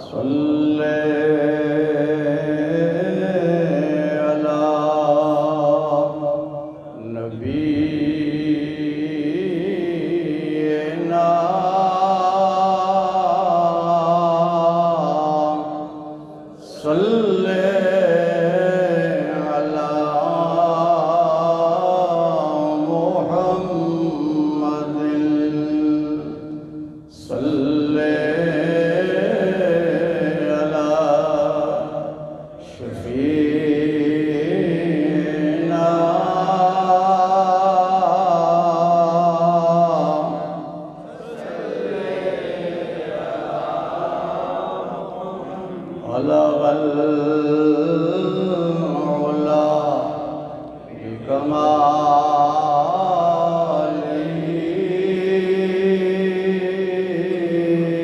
صلی علی نبینا صلی علی محمد صلی بلغ العلا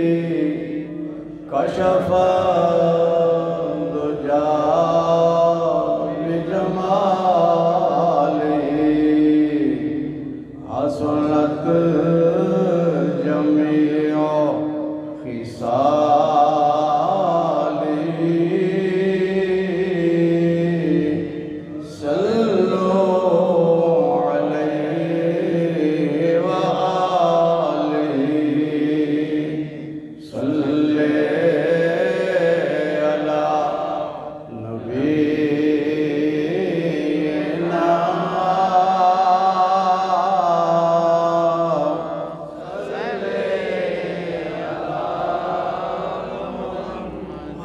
بكماله كشف الدجى بجماله حسنت جميع خصاله صلوا عليه وآله صلی علی نبینا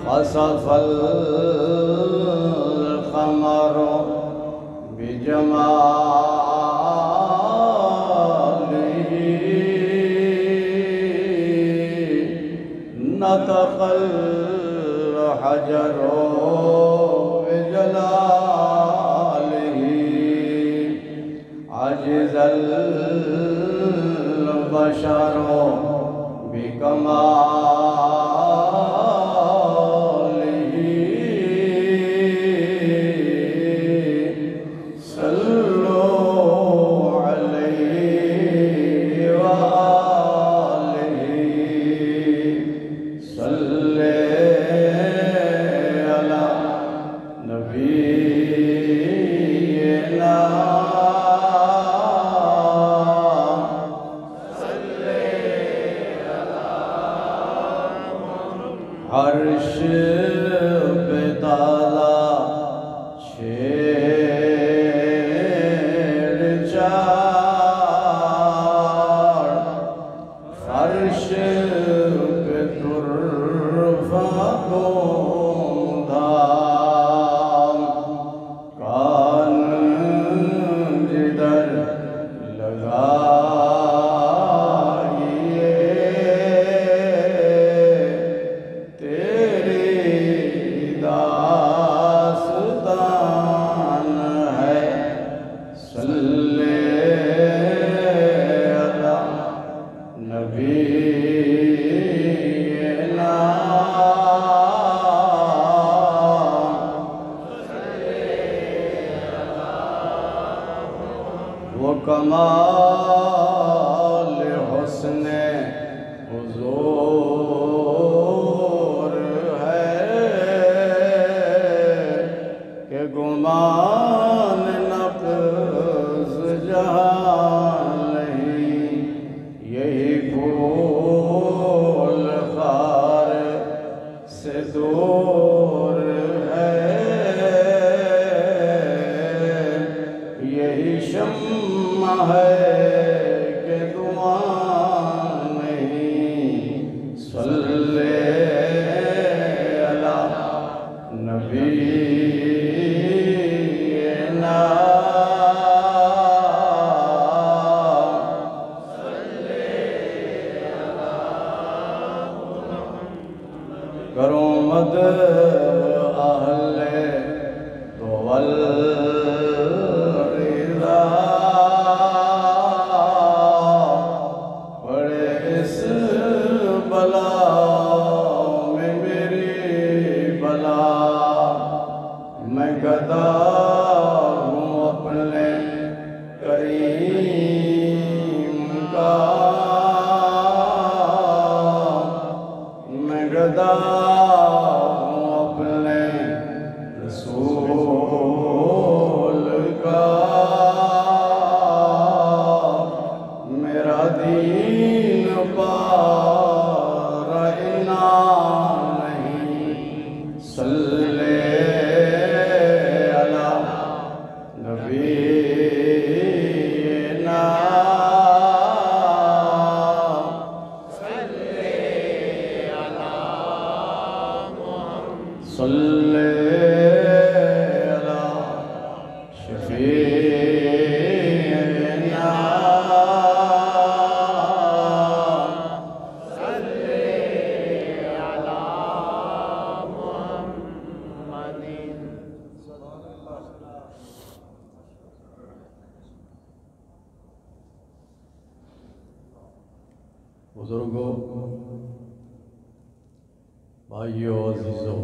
خسف القمر بجماله نطق الحجر بجلاله عجز البشر بكماله صلوا عليه وآله صلی علی نبینا عرش پہ تازہ چھیڑ چاڑ فرش پہ ترفع دھام کان جدھر لگائیے داستان ہے صلی علی نبینا وہ کمال حسن حضور کہ گمان نقص جہاں نہیں یہی پھول خار سے دور ہے یہی شمع ہے کہ دعا نہیں صلی علی نبینا کرو مد اہل والرضا بڑے اس بلا میں میری بلا میں گدا ہوں اپنے کریم کا میں گدا بزرگوں، بھائیوں، عزیزوں،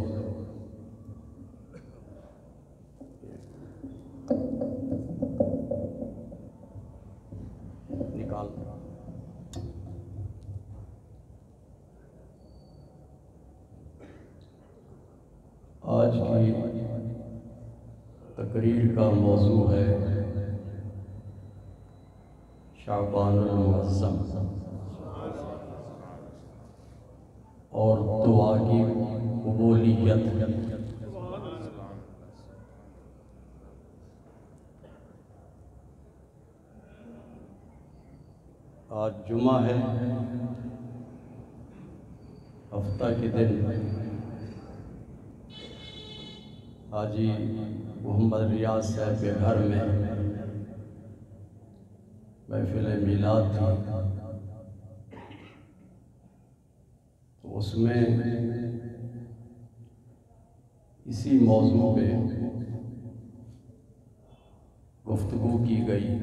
نکال آج کی تقریر کا موضوع ہے شعبان المعظم اور دعا کی قبولیت۔ آج جمعہ ہے، ہفتہ کے دن حاجی محمد ریاض صاحب کے گھر میں محفل میلاد تھی، تو اس میں اسی موضوع پہ گفتگو کی گئی۔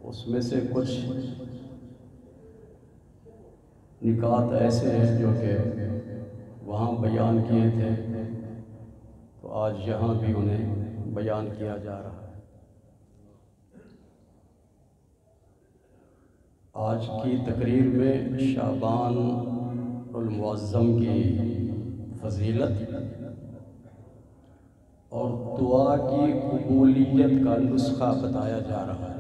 اس میں سے کچھ نکات ایسے ہیں جو کہ وہاں بیان کیے تھے، تو آج یہاں بھی انہیں بیان کیا جا رہا ہے۔ آج کی تقریر میں شعبان المعظم کی فضیلت اور دعا کی قبولیت کا نسخہ بتایا جا رہا ہے۔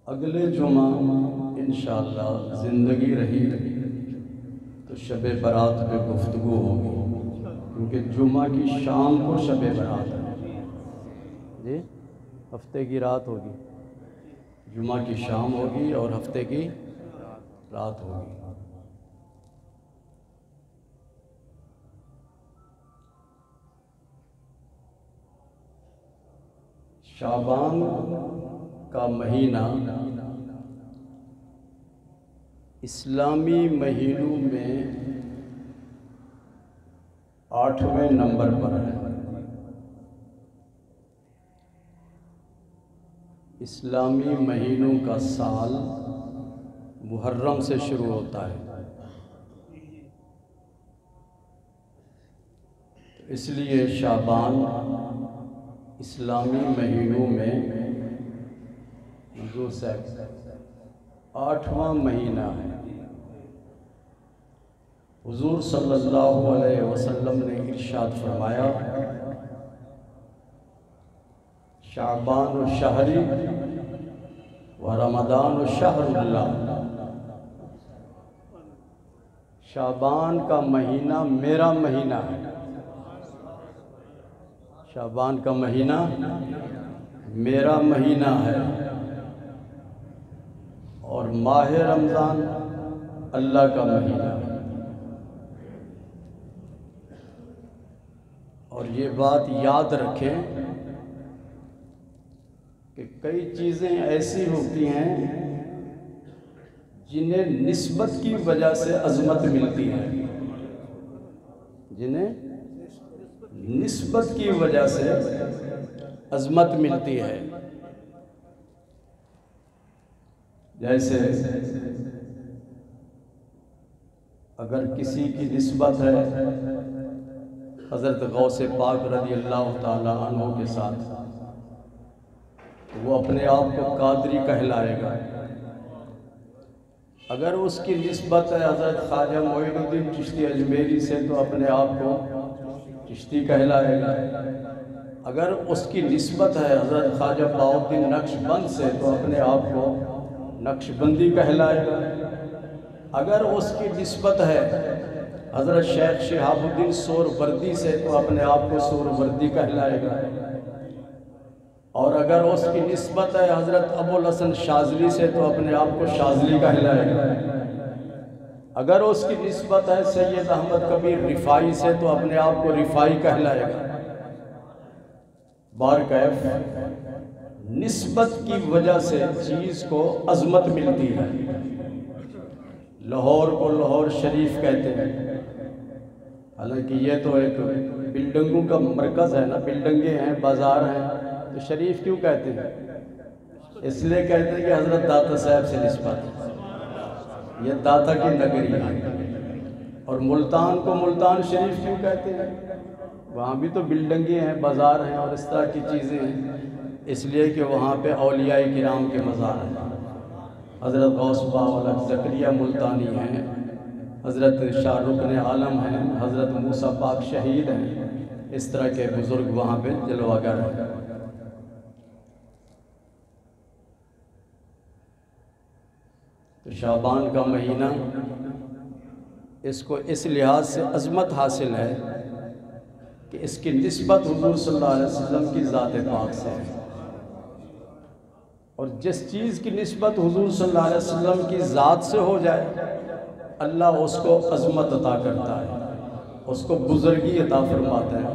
اگلے جمعہ انشاءاللہ زندگی رہی تو شب برات پہ گفتگو ہوگی، کیونکہ جمعہ کی شام کو شب برات ہے جی، ہفتے کی رات ہوگی، جمعہ کی شام ہوگی اور ہفتے کی رات ہوگی۔ شعبان کا مہینہ اسلامی مہینوں میں 8ویں نمبر پر ہے۔ اسلامی مہینوں کا سال محرم سے شروع ہوتا ہے، اس لیے شعبان اسلامی مہینوں میں حضور صاحب 8واں مہینہ ہے۔ حضور صلی اللہ علیہ وسلم نے ارشاد فرمایا، شعبان شہری و رمضان شہر اللہ، شعبان کا مہینہ میرا مہینہ ہے، شعبان کا مہینہ میرا مہینہ ہے، اور ماہ رمضان اللہ کا مہینہ ہے۔ اور یہ بات یاد رکھیں کہ کئی چیزیں ایسی ہوتی ہیں جنہیں نسبت کی وجہ سے عظمت ملتی ہے، جنہیں نسبت کی وجہ سے عظمت ملتی ہے۔ جیسے اگر کسی کی نسبت ہے حضرت غوث پاک رضی اللہ تعالیٰ عنہ کے ساتھ، تو وہ اپنے آپ کو قادری کہلائے گا۔ اگر اس کی نسبت ہے حضرت خواجہ معین الدین چشتی اجمیری سے، تو اپنے آپ کو چشتی کہلائے گا۔ اگر اس کی نسبت ہے حضرت خواجہ بہاؤالدین نقشبند سے، تو اپنے آپ کو نقشبندی کہلائے گا۔ اگر اس کی نسبت ہے حضرت شیخ شہاب الدین سہروردی سے، تو اپنے آپ کو سہروردی کہلائے گا۔ اور اگر اس کی نسبت ہے حضرت ابوالحسن شاذلی سے، تو اپنے آپ کو شاذلی کہلائے گا۔ اگر اس کی نسبت ہے سید احمد کبیر رفاعی سے، تو اپنے آپ کو رفاعی کہلائے گا۔ بارکیف نسبت کی وجہ سے چیز کو عظمت ملتی ہے۔ لاہور کو لاہور شریف کہتے ہیں، حالانکہ یہ تو ایک بلڈنگوں کا مرکز ہے نا، بلڈنگیں ہیں، بازار ہیں، تو شریف کیوں کہتے ہیں؟ اس لیے کہتے ہیں کہ حضرت داتا صاحب سے نسبت ہے، یہ داتا کی نگری ہے۔ اور ملتان کو ملتان شریف کیوں کہتے ہیں؟ وہاں بھی تو بلڈنگیں ہیں، بازار ہیں اور اس طرح کی چیزیں ہیں، اس لیے کہ وہاں پہ اولیاء کرام کے مزار ہیں۔ حضرت غوث باولا زکریا ملتانی ہیں، حضرت شاہ رکن عالم ہیں، حضرت موسیٰ پاک شہید ہیں، اس طرح کے بزرگ وہاں پہ جلوہ گر ہیں۔ تو شعبان کا مہینہ اس کو اس لحاظ سے عظمت حاصل ہے کہ اس کی نسبت حضور صلی اللہ علیہ وسلم کی ذات پاک سے ہے، اور جس چیز کی نسبت حضور صلی اللہ علیہ وسلم کی ذات سے ہو جائے اللہ اس کو عظمت عطا کرتا ہے، اس کو بزرگی عطا فرماتا ہے،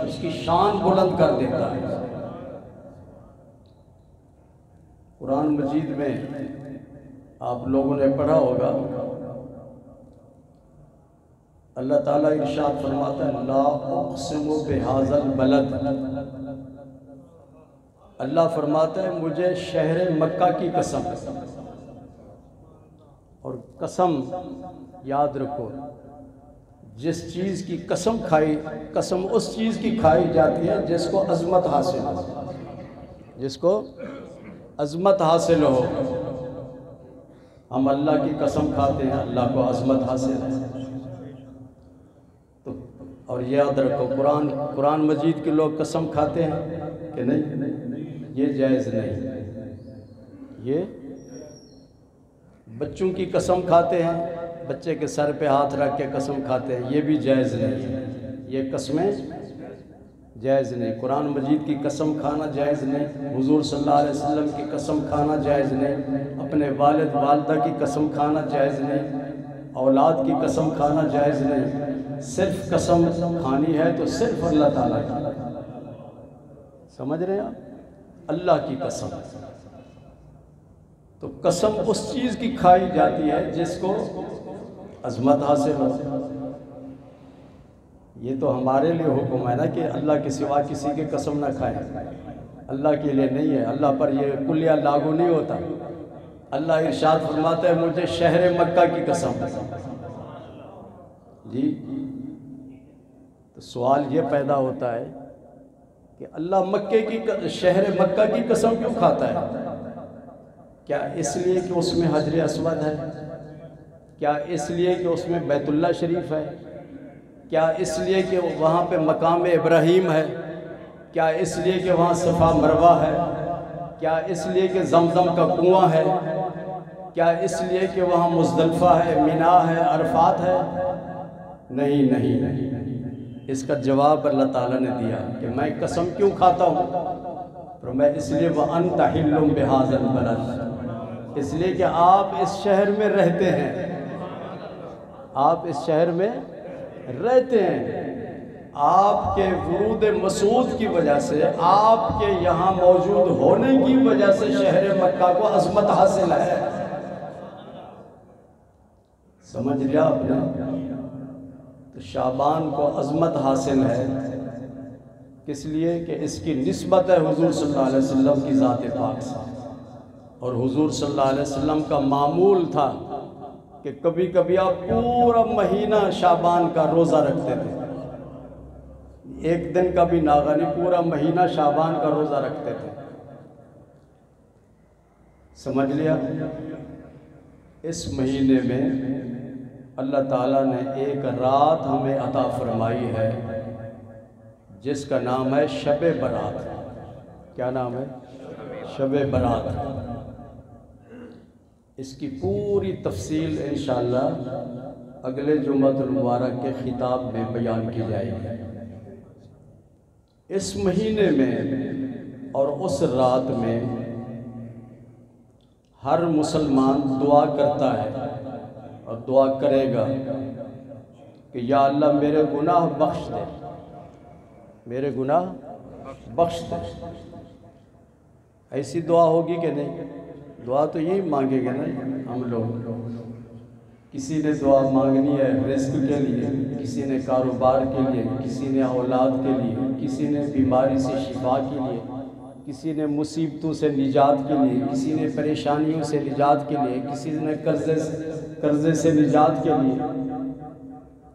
اس کی شان بلند کر دیتا ہے۔ قرآن مجید میں آپ لوگوں نے پڑھا ہوگا، اللہ تعالیٰ ارشاد فرماتا ہے لا اقسم بہذا البلد، اللہ فرماتا ہے مجھے شہر مکہ کی قسم، اور قسم یاد رکھو، جس چیز کی قسم اس چیز کی کھائی جاتی ہے جس کو عظمت حاصل ہو، جس کو عظمت حاصل ہو۔ ہم اللہ کی قسم کھاتے ہیں، اللہ کو عظمت حاصل ہے۔ تو اور یاد رکھو قرآن مجید کے لوگ قسم کھاتے ہیں کہ نہیں؟ یہ جائز نہیں۔ یہ بچوں کی قسم کھاتے ہیں، بچے کے سر پہ ہاتھ رکھ کے قسم کھاتے ہیں، یہ بھی جائز نہیں۔ یہ قسمیں جائز نہیں۔ قرآن مجید کی قسم کھانا جائز نہیں، حضور صلی اللہ علیہ وسلم کی قسم کھانا جائز نہیں، اپنے والد والدہ کی قسم کھانا جائز نہیں، اولاد کی قسم کھانا جائز نہیں۔ صرف قسم کھانی ہے تو صرف اللہ تعالیٰ کی، سمجھ رہے ہیں آپ؟ اللہ کی قسم۔ تو قسم اس چیز کی کھائی جاتی ہے جس کو عظمت حاصل ہو۔ یہ تو ہمارے لیے حکم ہے نا کہ اللہ کے سوا کسی کی قسم نہ کھائیں، اللہ کے لیے نہیں ہے، اللہ پر یہ کلیہ لاگو نہیں ہوتا۔ اللہ ارشاد فرماتا ہے مجھے شہر مکہ کی قسم۔ جی تو سوال یہ پیدا ہوتا ہے کہ اللہ شہر مکہ کی قسم کیوں کھاتا ہے؟ کیا اس لیے کہ اس میں حجر اسود ہے؟ کیا اس لیے کہ اس میں بیت اللہ شریف ہے؟ کیا اس لیے کہ وہاں پہ مقام ابراہیم ہے؟ کیا اس لیے کہ وہاں صفا مروہ ہے؟ کیا اس لیے کہ زمزم کا کنواں ہے؟ کیا اس لیے کہ وہاں مزدلفہ ہے، مینا ہے، عرفات ہے؟ نہیں۔ اس کا جواب اللہ تعالیٰ نے دیا کہ میں قسم کیوں کھاتا ہوں؟ فرمایا اس لیے وَأَنْتَ حِلٌّ بِهَذَا الْبَلَدِ، اس لیے کہ آپ اس شہر میں رہتے ہیں، آپ اس شہر میں رہتے ہیں، آپ کے ورود مسعود کی وجہ سے، آپ کے یہاں موجود ہونے کی وجہ سے شہر مکہ کو عظمت حاصل ہے۔ سمجھ لیا آپ نے؟ تو شعبان کو عظمت حاصل ہے، کس لیے کہ اس کی نسبت ہے حضور صلی اللہ علیہ وسلم کی ذات پاک سے، اور حضور صلی اللہ علیہ وسلم کا معمول تھا کہ کبھی کبھی آپ پورا مہینہ شعبان کا روزہ رکھتے تھے، ایک دن کا بھی ناغہ نہیں، پورا مہینہ شعبان کا روزہ رکھتے تھے۔ سمجھ لیا؟ اس مہینے میں اللہ تعالیٰ نے ایک رات ہمیں عطا فرمائی ہے جس کا نام ہے شب برات۔ کیا نام ہے؟ شب برات۔ اس کی پوری تفصیل انشاءاللہ اگلے جمعۃ المبارک کے خطاب میں بیان کی جائے گی۔ اس مہینے میں اور اس رات میں ہر مسلمان دعا کرتا ہے اور دعا کرے گا کہ یا اللہ میرے گناہ بخش دے، میرے گناہ بخش دے۔ ایسی دعا ہوگی کہ نہیں؟ دعا تو یہی مانگے گے نا ہم لوگ، کسی نے دعا مانگنی ہے رزق کے لیے، کسی نے کاروبار کے لیے، کسی نے اولاد کے لیے، کسی نے بیماری سے شفا کے لیے، کسی نے مصیبتوں سے نجات کے لیے، کسی نے پریشانیوں سے نجات کے لیے، کسی نے قرضے سے نجات کے لیے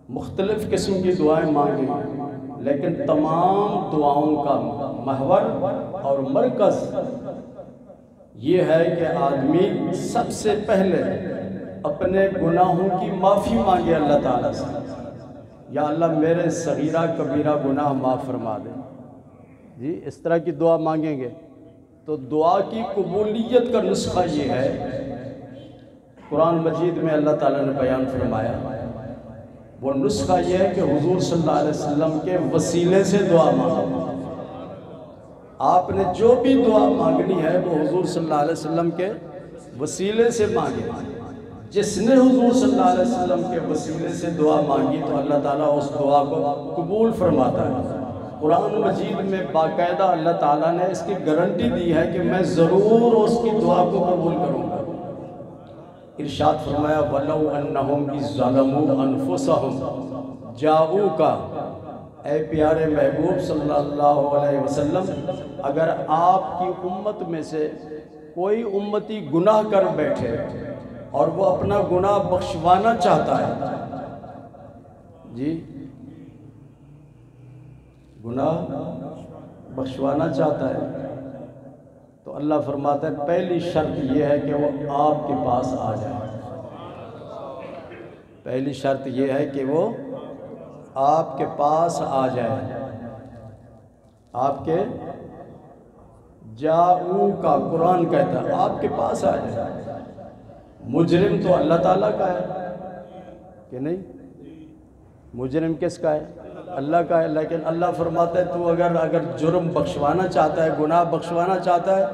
مختلف قسم کی دعائیں مانگیں، لیکن تمام دعاؤں کا محور اور مرکز یہ ہے کہ آدمی سب سے پہلے اپنے گناہوں کی معافی مانگے اللہ تعالیٰ سے، یا اللہ میرے صغیرہ کبیرہ گناہ معاف فرما دے۔ جی اس طرح کی دعا مانگیں گے تو دعا کی قبولیت کا نسخہ یہ ہے، قرآن مجید میں اللہ تعالیٰ نے بیان فرمایا، وہ نسخہ یہ ہے کہ حضور صلی اللہ علیہ وسلم کے وسیلے سے دعا مانگو۔ آپ نے جو بھی دعا مانگنی ہے وہ حضور صلی اللہ علیہ وسلم کے وسیلے سے مانگے۔ جس نے حضور صلی اللہ علیہ وسلم کے وسیلے سے دعا مانگی تو اللہ تعالیٰ اس دعا کو قبول فرماتا ہے۔ قرآن مجید میں باقاعدہ اللہ تعالیٰ نے اس کی گارنٹی دی ہے کہ میں ضرور اس کی دعا کو قبول کروں گا۔ ارشاد فرمایا وَلَوْ أَنَّهُمْ إِذْ ظَلَمُوا أَنفُسَهُمْ جَاءُوكَ، اے پیارے محبوب صلی اللہ علیہ وسلم، اگر آپ کی امت میں سے کوئی امتی گناہ کر بیٹھے اور وہ اپنا گناہ بخشوانا چاہتا ہے، جی گناہ بخشوانا چاہتا ہے، تو اللہ فرماتا ہے پہلی شرط یہ ہے کہ وہ آپ کے پاس آ جائے۔ پہلی شرط یہ ہے کہ وہ آپ کے پاس آ جائے۔ آپ کے جاؤ کا قرآن کہتا ہے آپ کے پاس آ جائے۔ مجرم تو اللہ تعالیٰ کا ہے کہ نہیں؟ مجرم کس کا ہے؟ اللہ کا ہے، لیکن اللہ فرماتا ہے تو اگر جرم بخشوانا چاہتا ہے، گناہ بخشوانا چاہتا ہے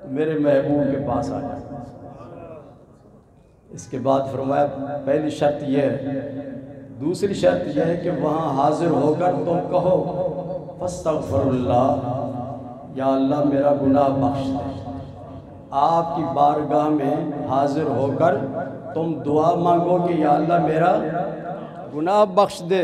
تو میرے محبوب کے پاس آ جائے۔ اس کے بعد فرمایا پہلی شرط یہ ہے، دوسری شرط یہ ہے کہ وہاں حاضر ہو کر تم کہو فاستغفر اللہ، یا اللہ میرا گناہ بخش دے۔ آپ کی بارگاہ میں حاضر ہو کر تم دعا مانگو کہ یا اللہ میرا گناہ بخش دے۔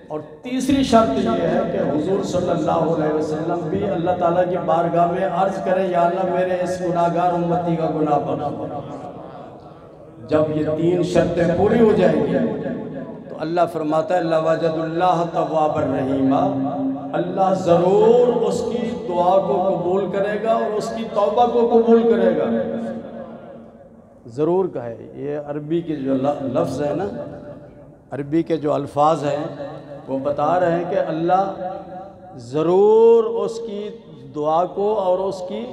اور تیسری شرط یہ ہے کہ حضور صلی اللہ علیہ وسلم بھی اللہ تعالیٰ کی بارگاہ میں عرض کریں یا اللہ میرے اس گناہگار امتی کا گناہ بخش دے۔ جب یہ تین شرطیں پوری ہو جائیں گی تو اللہ فرماتا ہے لَوَجَدُ اللَّهَ تَوَّابًا رَحِيمًا، اللہ ضرور اس کی دعا کو قبول کرے گا اور اس کی توبہ کو قبول کرے گا۔ ضرور کا ہے، یہ عربی کے جو لفظ ہے نا، عربی کے جو الفاظ ہیں وہ بتا رہے ہیں کہ اللہ ضرور اس کی دعا کو اور اس کی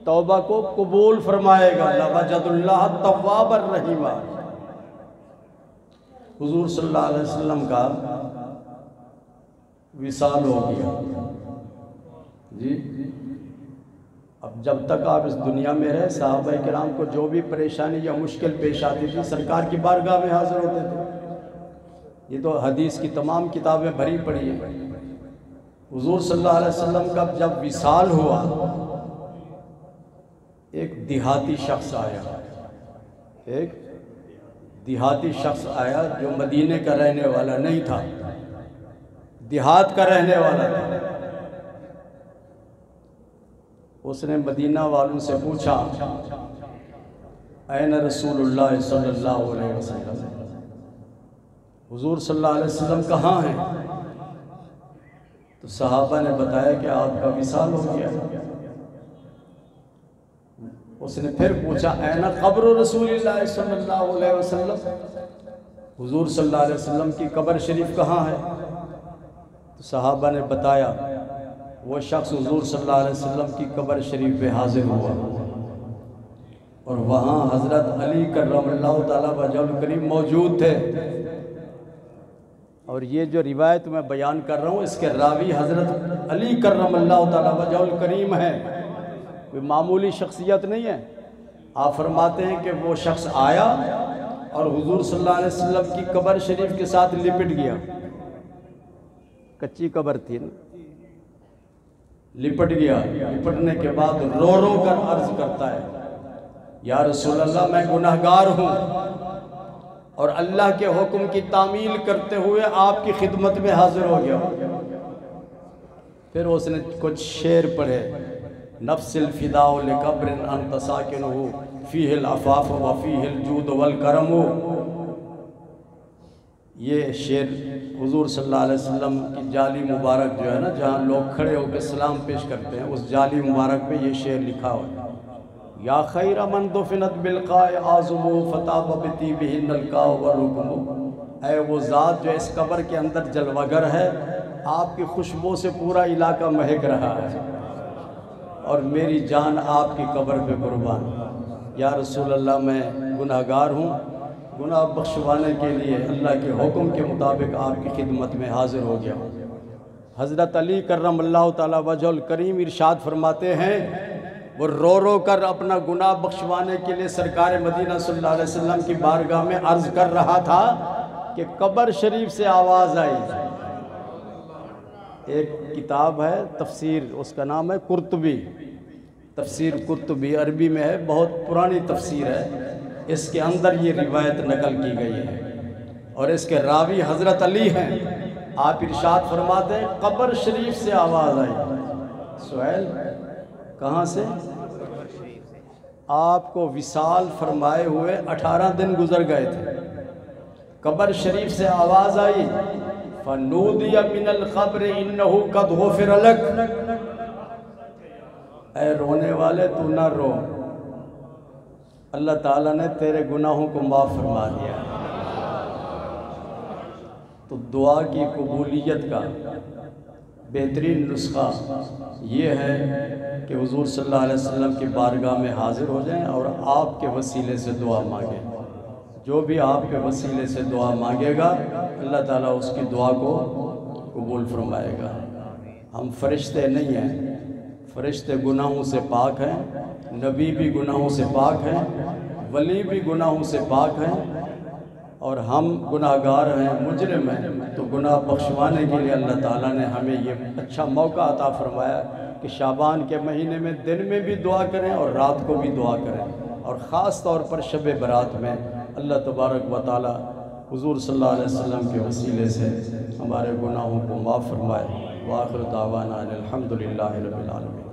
توبہ کو قبول فرمائے گا۔ لَوَجَدُ اللَّهَ تَوَّابًا رَحِيمًا۔ حضور صلی اللہ علیہ وسلم کا وصال ہو گیا، جی اب جب تک آپ اس دنیا میں رہے صحابہ کرام کو جو بھی پریشانی یا مشکل پیش آتی تھی سرکار کی بارگاہ میں حاضر ہوتے تھے۔ یہ تو حدیث کی تمام کتابیں بھری پڑی ہیں۔ حضور صلی اللہ علیہ وسلم کا جب وصال ہوا ایک دیہاتی شخص آیا، ایک دیہاتی شخص آیا جو مدینے کا رہنے والا نہیں تھا، دیہات کا رہنے والا تھا۔ اس نے مدینہ والوں سے پوچھا این رسول اللہ صلی اللہ علیہ وسلم، حضور صلی اللہ علیہ وسلم کہاں ہیں؟ تو صحابہ نے بتایا کہ آپ کا وصال ہو گیا۔ اس نے پھر پوچھا این قبر رسول اللہ صلی اللہ علیہ وسلم، حضور صلی اللہ علیہ وسلم کی قبر شریف کہاں ہے؟ تو صحابہ نے بتایا وہ شخص حضور صلی اللہ علیہ وسلم کی قبر شریف پہ حاضر ہوا اور وہاں حضرت علی کرم اللہ تعالیٰ وجہ الکریم موجود تھے۔ اور یہ جو روایت میں بیان کر رہا ہوں اس کے راوی حضرت علی کرم اللہ تعالیٰ وجہ الکریم ہے، کوئی معمولی شخصیت نہیں ہے۔ آپ فرماتے ہیں کہ وہ شخص آیا اور حضور صلی اللہ علیہ وسلم کی قبر شریف کے ساتھ لپٹ گیا، کچی قبر تھی نا، لپٹ گیا۔ لپٹنے کے بعد رو رو کر عرض کرتا ہے یا رسول اللہ میں گناہگار ہوں، اور اللہ کے حکم کی تعمیل کرتے ہوئے آپ کی خدمت میں حاضر ہو گیا۔ پھر اس نے کچھ شعر پڑھے، نفس الفداء لقبر انت ساکنہ فیہ العفاف وفیہ الجود والکرم۔ یہ شعر حضور صلی اللہ علیہ وسلم کی جالی مبارک جو ہے نا، جہاں لوگ کھڑے ہو کے سلام پیش کرتے ہیں، اس جالی مبارک پہ یہ شعر لکھا ہوا ہے، یا خیر من دفنت بالقاء اعظم فطاب بطیبہن القاء والرکم۔ اے وہ ذات جو اس قبر کے اندر جلوگر ہے، آپ کی خوشبو سے پورا علاقہ مہک رہا ہے، اور میری جان آپ کی قبر پہ قربان۔ یا رسول اللہ، میں گناہگار ہوں، گناہ بخشوانے کے لیے اللہ کے حکم کے مطابق آپ کی خدمت میں حاضر ہو گیا ہوں۔ حضرت علی کرم اللہ تعالی وجہ الکریم ارشاد فرماتے ہیں، وہ رو رو کر اپنا گناہ بخشوانے کے لیے سرکار مدینہ صلی اللہ علیہ وسلم کی بارگاہ میں عرض کر رہا تھا کہ قبر شریف سے آواز آئی۔ ایک کتاب ہے تفسیر، اس کا نام ہے قرطبی، تفسیر قرطبی، عربی میں ہے، بہت پرانی تفسیر ہے، اس کے اندر یہ روایت نقل کی گئی ہے، اور اس کے راوی حضرت علی ہیں۔ آپ ارشاد فرماتے ہیں قبر شریف سے آواز آئی۔ سہیل کہاں سے؟ آپ کو وصال فرمائے ہوئے 18 دن گزر گئے تھے، قبر شریف سے آواز آئی، فَنُودِيَ مِنَ الْقَبْرِ إِنَّهُ قَدْ غُفِرَ لَكَ۔ اے رونے والے تو نہ رو، اللہ تعالیٰ نے تیرے گناہوں کو معاف فرما دیا۔ تو دعا کی قبولیت کا بہترین نسخہ یہ ہے کہ حضور صلی اللہ علیہ وسلم کی بارگاہ میں حاضر ہو جائیں اور آپ کے وسیلے سے دعا مانگیں۔ جو بھی آپ کے وسیلے سے دعا مانگے گا، اللہ تعالیٰ اس کی دعا کو قبول فرمائے گا۔ ہم فرشتے نہیں ہیں، فرشتے گناہوں سے پاک ہیں، نبی بھی گناہوں سے پاک ہیں، ولی بھی گناہوں سے پاک ہیں، اور ہم گناہگار ہیں، مجرم ہیں۔ تو گناہ بخشوانے کے لیے اللہ تعالیٰ نے ہمیں یہ اچھا موقع عطا فرمایا کہ شعبان کے مہینے میں دن میں بھی دعا کریں اور رات کو بھی دعا کریں، اور خاص طور پر شب برات میں اللہ تبارک و تعالیٰ حضور صلی اللہ علیہ وسلم کے وسیلے سے ہمارے گناہوں کو معاف فرمائے۔ وآخر دعوانا الحمدللہ رب العالمین۔